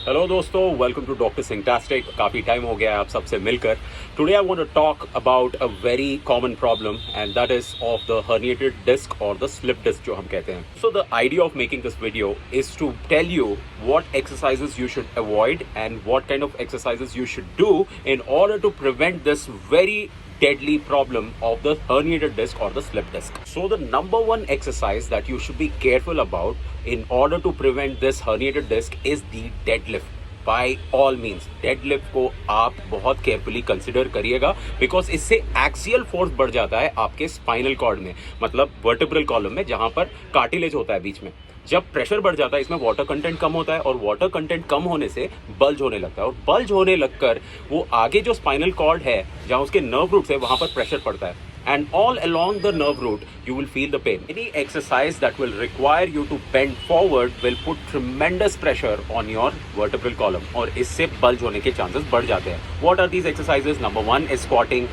Hello दोस्तों, welcome to doctor सिंटास्टिक। काफ़ी time हो गया है आप सबसे मिलकर। Today I want to talk about a very common problem and that is of the herniated disc और द स्लिप डिस्क जो हम कहते हैं। So the idea of making this video is to tell you what exercises you should avoid and what kind of exercises you should do in order to prevent this very deadly problem of the herniated disc or the slip disc. So the number one exercise that you should be careful about in order to prevent this herniated disc is the deadlift. By all means, deadlift को आप बहुत carefully consider करिएगा because इससे axial force बढ़ जाता है आपके spinal cord में, मतलब वर्टिब्रल कॉलम में, जहां पर कार्टिलेज होता है बीच में। जब प्रेशर बढ़ जाता है इसमें वाटर कंटेंट कम होता है और वाटर कंटेंट कम होने से बल्ज होने लगता है और बल्ज होने लगकर वो आगे जो स्पाइनल कॉर्ड है जहां उसके नर्व रूट्स है वहां पर प्रेशर पड़ता है and all along the nerve root you will feel the pain. Any exercise that will require you to bend forward will put tremendous pressure on your vertebral column और इससे bulge होने के chances बढ़ जाते हैं. What are these exercises? Number one is squatting,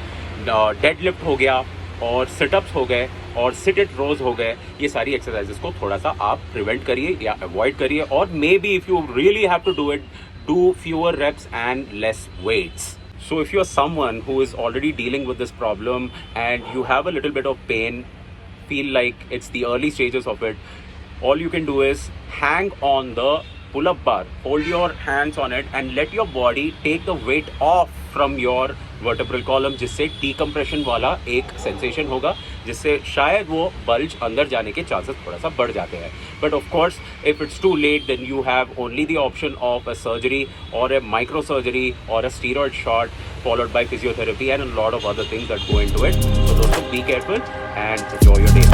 deadlift हो गया और सिटअप्स हो गए और सिट इट रोज हो गए. ये सारी एक्सरसाइजेस को थोड़ा सा आप प्रिवेंट करिए या अवॉइड करिए और maybe if you really have to do it, do fewer reps and less weights. So if you're someone who is already dealing with this problem and you have a little bit of pain, feel like it's the early stages of it, all you can do is hang on the pull-up bar, hold your hands on it and let your body take the weight off from your vertebral column, जिससे decompression वाला एक sensation होगा जिससे शायद वो bulge अंदर जाने के चांसेस थोड़ा सा बढ़ जाते हैं. But of course, if it's too late, then you have only the option of a surgery or a microsurgery or a steroid shot followed by physiotherapy and a lot of other things that go into it. So दोस्तों, be careful and enjoy your day.